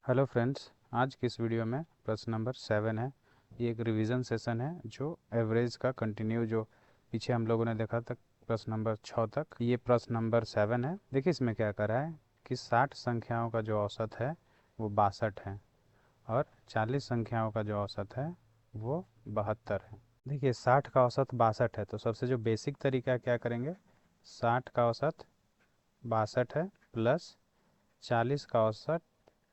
Hello friends, आज की इस वीडियो में प्रश्न नंबर 7 है। ये एक रिवीजन सेशन है जो एवरेज का कंटिन्यू जो पीछे हम लोगों ने देखा तक प्रश्न नंबर 6 तक, ये प्रश्न नंबर 7 है। देखिए इसमें क्या करा है कि 60 संख्याओं का जो औसत है वो 62 है और 40 संख्याओं का जो औसत है वो 72 है। देखिए 60 का औसत 62 है, तो सबसे जो बेसिक तरीका क्या करेंगे, 60 का औसत 62 है प्लस 40 का औसत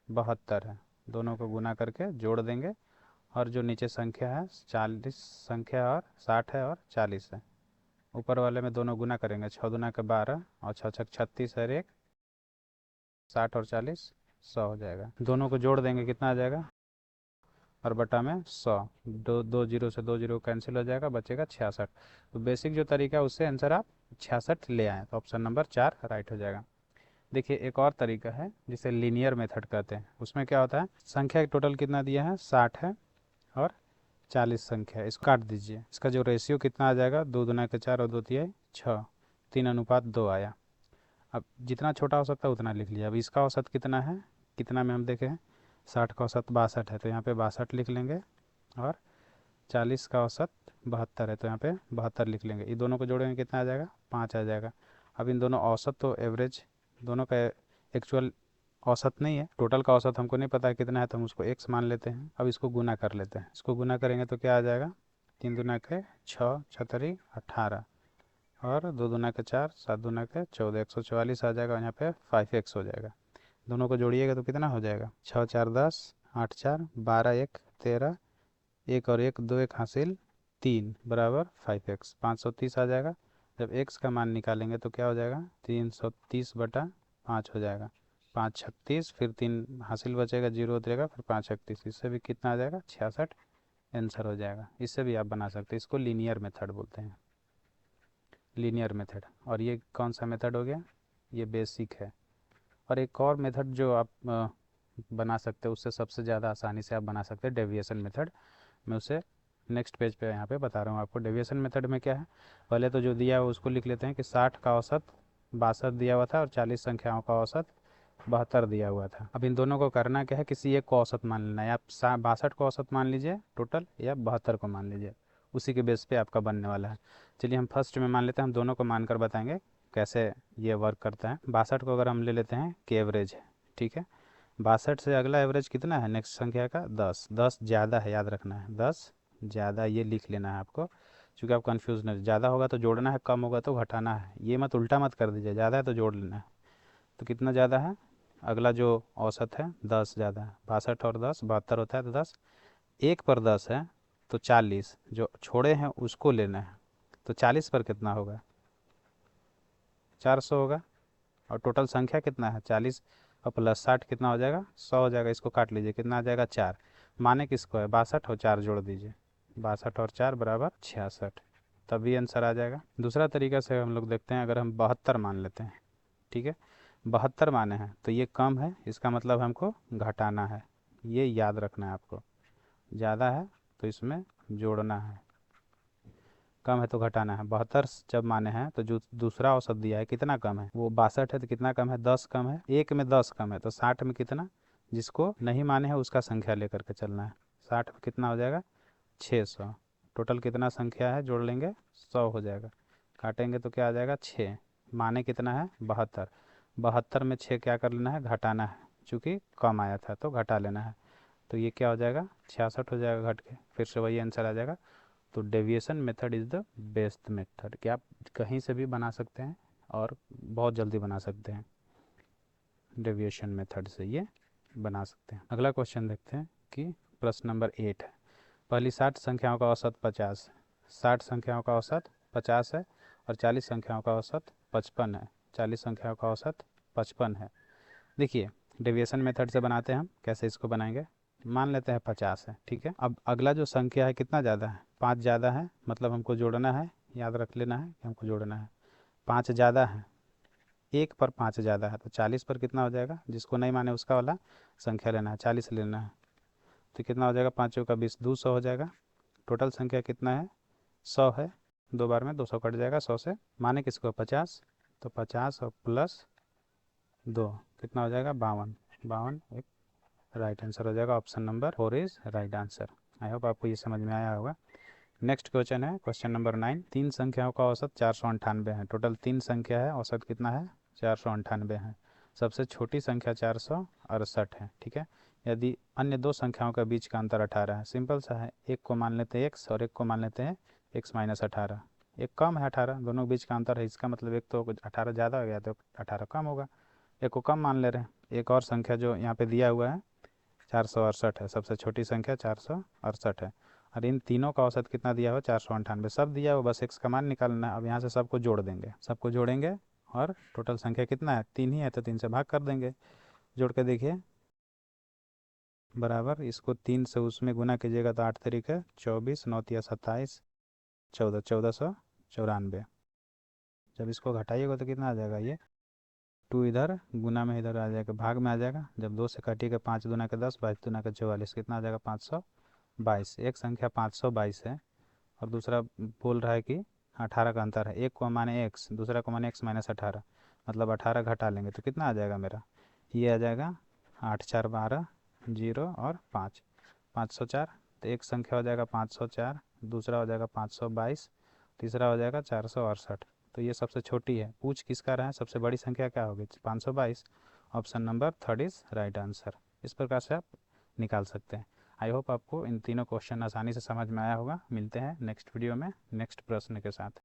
72 है, दोनों को गुना करके जोड़ देंगे और जो नीचे संख्या है 40 संख्या और 60 है और 40 है, ऊपर वाले में दोनों गुना करेंगे, 6 दूना के 12 और 6 छक 36 और 1 60 और 40 100 हो जाएगा। दोनों को जोड़ देंगे, कितना आ जाएगा, और बटा में 100, दो दो जीरो से दो जीरो कैंसिल हो जाएगा, बचेगा 66। तो बेसिक जो तरीका है उससे आंसर आप 66 ले आएँ, तो ऑप्शन नंबर 4 राइट हो जाएगा। देखिए एक और तरीका है जिसे लीनियर मेथड कहते हैं। उसमें क्या होता है, संख्या टोटल कितना दिया है, 60 है और 40 संख्या है, इसको काट दीजिए। इसका जो रेशियो कितना आ जाएगा, 2 दूना के 4 और 2 तिहाई 6, 3:2 आया। अब जितना छोटा हो सकता है उतना लिख लिया। अब इसका औसत कितना है, कितना में हम देखें, 60 का औसत 62 है तो यहाँ पे 62 लिख लेंगे और 40 का औसत 72 है तो यहाँ पे 72 लिख लेंगे। ये दोनों को जोड़ेंगे कितना आ जाएगा, 5 आ जाएगा। अब इन दोनों औसत तो एवरेज दोनों का एक्चुअल औसत नहीं है, टोटल का औसत हमको नहीं पता है कितना है, तो हम उसको x मान लेते हैं। अब इसको गुना कर लेते हैं, इसको गुना करेंगे तो क्या आ जाएगा, 3 दूना के 6 छतरी 18 और 2 दूना के 4 7 दूना के 14, 144 आ जाएगा और यहाँ पे 5x हो जाएगा। दोनों को जोड़िएगा तो कितना हो जाएगा, 6 4 10 8 4 12 1 13, एक और एक 2 1 हासिल 3 बराबर 5x, 530 आ जाएगा। जब x का मान निकालेंगे तो क्या हो जाएगा, 330 बटा 5 हो जाएगा, 5 36, फिर 3 हासिल बचेगा, जीरो उतरेगा, फिर 5 31, इससे भी कितना आ जाएगा, 66 आंसर हो जाएगा। इससे भी आप बना सकते हैं, इसको लीनियर मेथड बोलते हैं, लीनियर मेथड। और ये कौन सा मेथड हो गया, ये बेसिक है। और एक और मेथड जो आप बना सकते हैं, उससे सबसे ज़्यादा आसानी से आप बना सकते हैं, डेविएशन मेथड। मैं उसे नेक्स्ट पेज पे यहाँ पे बता रहा हूँ आपको। डेविएशन मेथड में क्या है, पहले तो जो दिया है उसको लिख लेते हैं कि 60 का औसत 62 दिया हुआ था और 40 संख्याओं का औसत 72 दिया हुआ था। अब इन दोनों को करना क्या है, किसी एक को औसत मान लेना है। आप 62 को औसत मान लीजिए टोटल, या 72 को मान लीजिए, उसी के बेस पे आपका बनने वाला है। चलिए हम फर्स्ट में मान लेते हैं, हम दोनों को मानकर बताएंगे कैसे ये वर्क करता है। 62 को अगर हम ले लेते हैं कि एवरेज है, ठीक है, 62 से अगला एवरेज कितना है नेक्स्ट संख्या का, 10। 10 ज़्यादा है, याद रखना है, 10 ज़्यादा, ये लिख लेना है आपको, क्योंकि आप कन्फ्यूज़ नहीं, ज़्यादा होगा तो जोड़ना है, कम होगा तो घटाना है, ये मत उल्टा मत कर दीजिए, ज़्यादा है तो जोड़ लेना है। तो कितना ज़्यादा है, अगला जो औसत है 10 ज़्यादा है, 62 और 10 72 होता है, तो 10 एक पर 10 है तो 40 जो छोड़े हैं उसको लेना है, तो 40 पर कितना होगा, 400 होगा। और टोटल संख्या कितना है, 40 और प्लस 60 कितना हो जाएगा, 100 हो जाएगा। इसको काट लीजिए, कितना आ जाएगा, 4। माने किसको है, 62 और 4 जोड़ दीजिए, 62 और 4 बराबर 66, तभी आंसर आ जाएगा। दूसरा तरीका से हम लोग देखते हैं, अगर हम 72 मान लेते हैं, ठीक है, 72 माने हैं तो ये कम है, इसका मतलब हमको घटाना है, ये याद रखना है आपको। ज़्यादा है तो इसमें जोड़ना है, कम है तो घटाना है। 72 जब माने हैं तो जो दूसरा औसत दिया है कितना कम है, वो 62 है तो कितना कम है, 10 कम है, एक में 10 कम है, तो 60 में कितना, जिसको नहीं माने हैं उसका संख्या लेकर के चलना है। 60 में कितना हो जाएगा, 600। टोटल कितना संख्या है, जोड़ लेंगे 100 हो जाएगा, काटेंगे तो क्या आ जाएगा, 6। माने कितना है, 72। 72 में 6 क्या कर लेना है, घटाना है, चूँकि कम आया था तो घटा लेना है, तो ये क्या हो जाएगा, 66 हो जाएगा घट के, फिर से वही आंसर आ जाएगा। तो deviation method is the best method, कि आप कहीं से भी बना सकते हैं और बहुत जल्दी बना सकते हैं, डेविएशन मेथड से ये बना सकते हैं। अगला क्वेश्चन देखते हैं कि प्रश्न नंबर 8 है। पहली 60 संख्याओं का औसत 50, 60 संख्याओं का औसत 50 है और 40 संख्याओं का औसत 55 है, 40 संख्याओं का औसत 55 है। देखिए डेविएशन मेथड से बनाते हैं हम, कैसे इसको बनाएंगे, मान लेते हैं 50 है, ठीक है। अब अगला जो संख्या है कितना ज़्यादा है, 5 ज़्यादा है, मतलब हमको जोड़ना है, याद रख लेना है कि हमको जोड़ना है। 5 ज़्यादा है, एक पर 5 ज़्यादा है, तो 40 पर कितना हो जाएगा, जिसको नहीं माने उसका वाला संख्या लेना है, 40 लेना है, तो कितना हो जाएगा, 5 का 20, 200 हो जाएगा। टोटल संख्या कितना है, 100 है, 2 बार में 200 कट जाएगा 100 से, माने किसको 50, तो 50 और प्लस 2 कितना हो जाएगा, 52, 52 एक राइट आंसर हो जाएगा option number 4 is right answer. I hope आपको ये समझ में आया होगा। नेक्स्ट क्वेश्चन है क्वेश्चन नंबर 9। तीन संख्याओं का औसत 498 है। टोटल तीन संख्या है, औसत कितना है? 498 है। सबसे छोटी संख्या 468 है। ठीक है। यदि अन्य दो संख्याओं का बीच का अंतर 18 है। सिंपल सा है, एक को मान लेते हैं x और एक को मान लेते हैं x माइनस 18। एक कम है 18, दोनों के बीच का अंतर है, इसका मतलब एक तो 18 ज़्यादा हो गया तो 18 कम होगा। एक को कम मान ले रहे हैं। एक और संख्या जो यहाँ पे दिया हुआ है 468 है, सबसे छोटी संख्या 468 है। और इन तीनों का औसत कितना दिया हुआ? 498। सब दिया हुआ, बस x का मान निकालना है। अब यहाँ से सबको जोड़ देंगे, सबको जोड़ेंगे और टोटल संख्या कितना है? 3 ही है, तो 3 से भाग कर देंगे। जोड़ के देखिए, बराबर इसको 3 से उसमें गुना कीजिएगा तो 8 तरीके 24, 9 तिया 27, 14, 1494। जब इसको घटाइएगा तो कितना आ जाएगा? ये 2 इधर गुना में इधर आ जाएगा, भाग में आ जाएगा। जब 2 से काटिएगा 5 दूना के 10, 22 दूना के 44, कितना आ जाएगा? 522। एक संख्या 522 है और दूसरा बोल रहा है कि 18 का अंतर है। एक को माने x, दूसरा को माने x माइनस 18, मतलब 18 घटा लेंगे तो कितना आ जाएगा मेरा? ये आ जाएगा 8 4 12, 0 और 5, 504। तो एक संख्या हो जाएगा 504, दूसरा हो जाएगा 522, तीसरा हो जाएगा 468। तो ये सबसे छोटी है। पूछ किसका रहा है? सबसे बड़ी संख्या क्या होगी? 522। Option number 3 is right answer. इस प्रकार से आप निकाल सकते हैं। आई होप आपको इन तीनों क्वेश्चन आसानी से समझ में आया होगा। मिलते हैं नेक्स्ट वीडियो में नेक्स्ट प्रश्न के साथ।